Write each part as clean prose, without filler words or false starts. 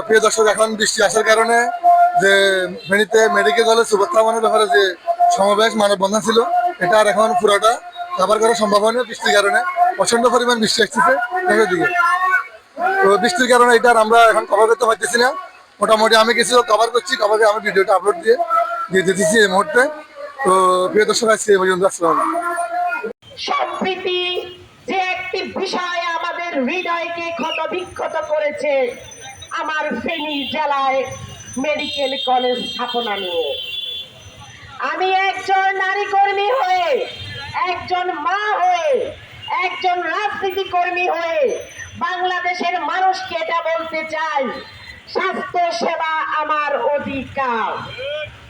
প্রিয় দর্শক, এখন বৃষ্টি আসার কারণে যে ফেনীতে মেডিকেল কলেজ উপস্থাপনের ব্যাপারে যে সমাবেশ মানববন্ধন ছিল, এটা আর এখন পুরোটা কভার করা সম্ভব হয়নি বৃষ্টির কারণে। প্রচন্ড পরিমাণ বৃষ্টি আসতেছে দিকে। তো বৃষ্টির কারণে এটা আর আমরা এখন কভার করতে পারতেছি না। মোটামুটি আমি কিছু কভার করছি, কভারে আমি ভিডিওটা আপলোড দিয়ে দিতেছি এই মুহূর্তে। তো প্রিয় দর্শক, আজকে এই পর্যন্ত। আসসালাম। সম্প্রীতি যে একটি বিষয় আমাদের হৃদয়কে ক্ষতবিক্ষত করেছে, আমার ফেনী জেলায় মেডিকেল কলেজ স্থাপনা নিয়ে আমি একজন নারী কর্মী হয়ে, একজন মা হয়ে, একজন রাজনীতি কর্মী হয়ে বাংলাদেশের মানুষকে এটা বলতে চাই, স্বাস্থ্য সেবা আমার অধিকার।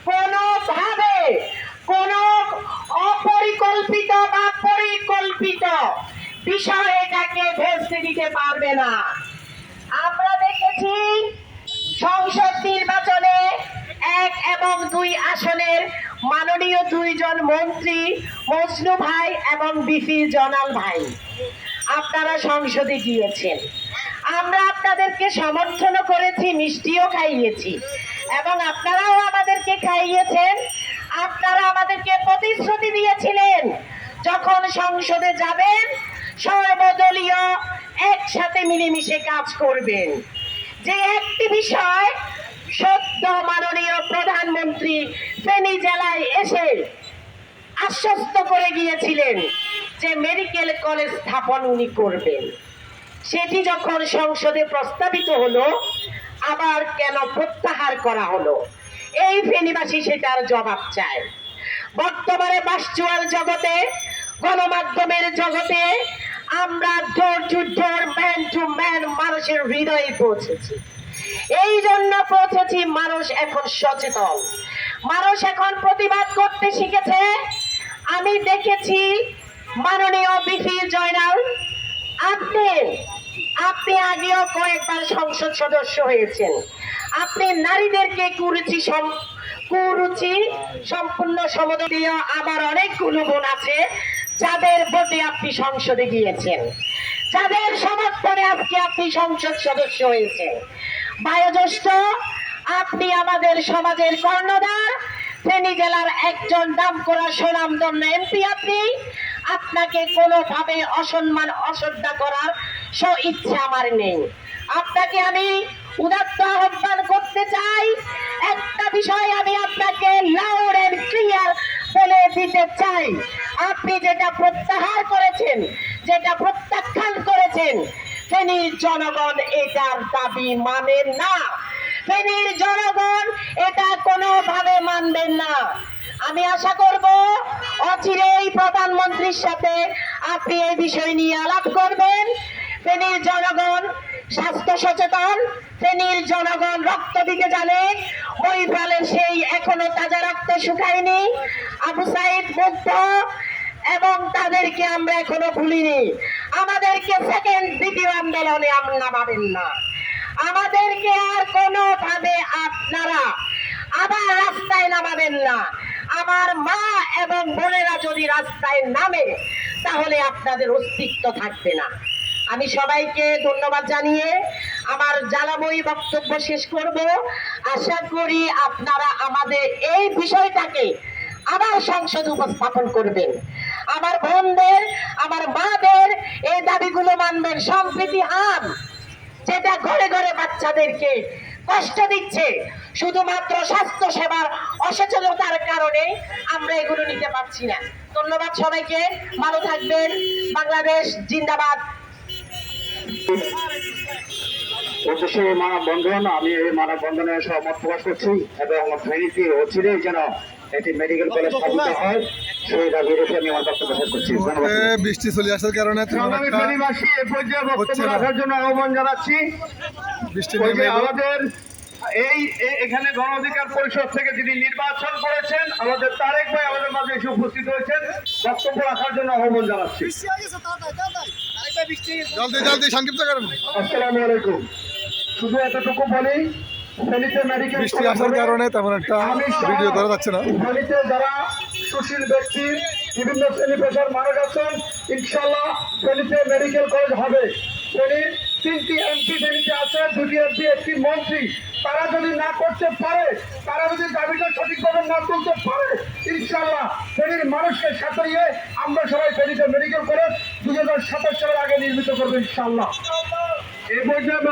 কোনোভাবে কোন অপরিকল্পিত বা পরিকল্পিত বিষয় এটাকে ভেস্তে দিতে পারবে না। আমরা দেখেছি সংসদ নির্বাচনে 1 এবং 2 আসনের মাননীয় 2 জন মন্ত্রী মজনু ভাই এবং বিপি জনাল ভাই আপনারা সংসদে গিয়েছেন। আমরা আপনাদেরকে সমর্থন করেছি, মিষ্টিও খাইয়েছি এবং আপনারাও আমাদেরকে খাইয়েছেন। আপনারা আমাদেরকে প্রতিশ্রুতি দিয়েছিলেন যখন সংসদে যাবেন সর্বদলীয় একসাথে মিলেমিশে কাজ করবেন। যে একটি বিষয় সদ্য মাননীয় প্রধানমন্ত্রী ফেনী জেলায় এসে আশ্বস্ত করে গিয়েছিলেন যে মেডিকেল কলেজ স্থাপন উনি করবেন, সেটি যখন সংসদে প্রস্তাবিত হলো আবার কেন প্রত্যাহার করা হলো, এই ফেনীবাসী সেটার জবাব চায়। বর্তমানে ভার্চুয়াল জগতে, গণমাধ্যমের জগতে আমরা door to door, man to man মানুষের হৃদয়ে পৌঁছেছি। এই জন্য পৌঁছেছি, মানুষ এখন সচেতন, মানুষ এখন প্রতিবাদ করতে শিখেছে। আমি দেখেছি মাননীয় বিপি জয়নাল, আপনি আগেও কয়েকবার সংসদ সদস্য হয়েছেন। আপনি নারীদেরকে কুরুচি সম্পূর্ণ সমদলীয় আবার অনেকগুলো বোন আছে যাদের ভোটে আপনি সংসদে গিয়েছেন, যাদের সমর্থনে আজকে আপনি সংসদ সদস্য হয়েছেন। বয়োজ্যেষ্ঠ, আপনি আমাদের সমাজের কর্ণধার, ফেনী জেলার একজন নামকরা সুনামধন্য এমপি। আপনাকে কোনোভাবে অসম্মান অশ্রদ্ধা করার ইচ্ছা আমার নেই। আপনাকে আমি উদাত্ত আহ্বান করতে চাই, একটা বিষয় আমি আপনাকে লাউড এন্ড ক্লিয়ার বলে দিতে চাই, আপনি যেটা প্রত্যাহার করেছেন, যেটা প্রত্যাখ্যান করেছেন, ফেনীর জনগণ এটার দাবি মানেন না। ফেনীর জনগণ এটা কোনোভাবে মানবেন না। আমি আশা করব অচিরেই প্রধানমন্ত্রীর সাথে আপনি এই বিষয় নিয়ে আলাপ করবেন। ফেনীর জনগণ স্বাস্থ্য সচেতন, ফেনীর জনগণ রক্ত দিতে জানে। মহিপালের সেই এখনো তাজা রক্ত শুকায়নি, আবু সাইদ মুগ্ধ, এবং তাদেরকে আমরা এখনো ভুলিনি। আমাদেরকে সেকেন্ড দ্বিতীয় আন্দোলনে নামাবেন না। আমাদেরকে আর কোনোভাবে আপনারা আবার রাস্তায় নামাবেন না। আমার মা এবং বোনেরা যদি রাস্তায় নামে তাহলে আপনাদের অস্তিত্ব থাকবে না। আমি সবাইকে ধন্যবাদ জানিয়ে আমার জ্বালাময়ী বক্তব্য শেষ করব। আশা করি আপনারা আমাদের এই বিষয়টাকে আবার সংসদে উপস্থাপন করবেন, আমার বোনদের, আমার মাদের এই দাবিগুলো মানবেন। সম্প্রীতি হাম যেটা ঘরে ঘরে বাচ্চাদেরকে কষ্ট দিচ্ছে, শুধুমাত্র স্বাস্থ্য সেবার অসচেতনতার কারণে আমরা এগুলো নিতে পারছি না। ধন্যবাদ সবাইকে, ভালো থাকবেন। বাংলাদেশ জিন্দাবাদ। মানববন্ধন, আমি এই মানববন্ধনে সহমত প্রকাশ করছি এবং ফেনীতে অচিরেই যেন একটি মেডিকেল কলেজ স্থাপিত হয় সেই দাবি রেখে আমি আমার বক্তব্য শেষ করছি। বৃষ্টি চলে আসার কারণে ফেনীবাসী এ পর্যায়ে বক্তব্য রাখার জন্য আহ্বান জানাচ্ছি। আমাদের এখানে গণ অধিকার পরিষদ থেকে যিনি নির্বাচন করেছেন আমাদের তারেক ভাই আমাদের মাঝে এসে উপস্থিত হয়েছেন, বক্তব্য রাখার জন্য আহ্বান জানাচ্ছি। জলদি সংক্ষিপ্ত করেন। আসসালামু আলাইকুম। শুধু এতটুকু বলি, ফেনীতে মেডিকেল বৃষ্টি আসার কারণে তেমন একটা ভিডিও করা যাচ্ছে না। ফেনীতে যারা সুশীল ব্যক্তি, বিভিন্ন শ্রেণী পেশার মানুষ আছেন, ইনশাল্লাহ ফেনীতে মেডিকেল কলেজ হবে। ফেনীর 3টি এমপি ফেনীতে আছে, 2টি এমপি, একটি মন্ত্রী, তারা যদি না করতে পারে, তারা যদি দাবিটা সঠিকভাবে না তুলতে পারে, ইনশাআল্লাহ ফেনীর মানুষকে সাথে নিয়ে আমরা সবাই ফেনীতে মেডিকেল কলেজ 2027 সালের আগে নির্মিত করবো ইনশাআল্লাহ। এই পর্যায়ে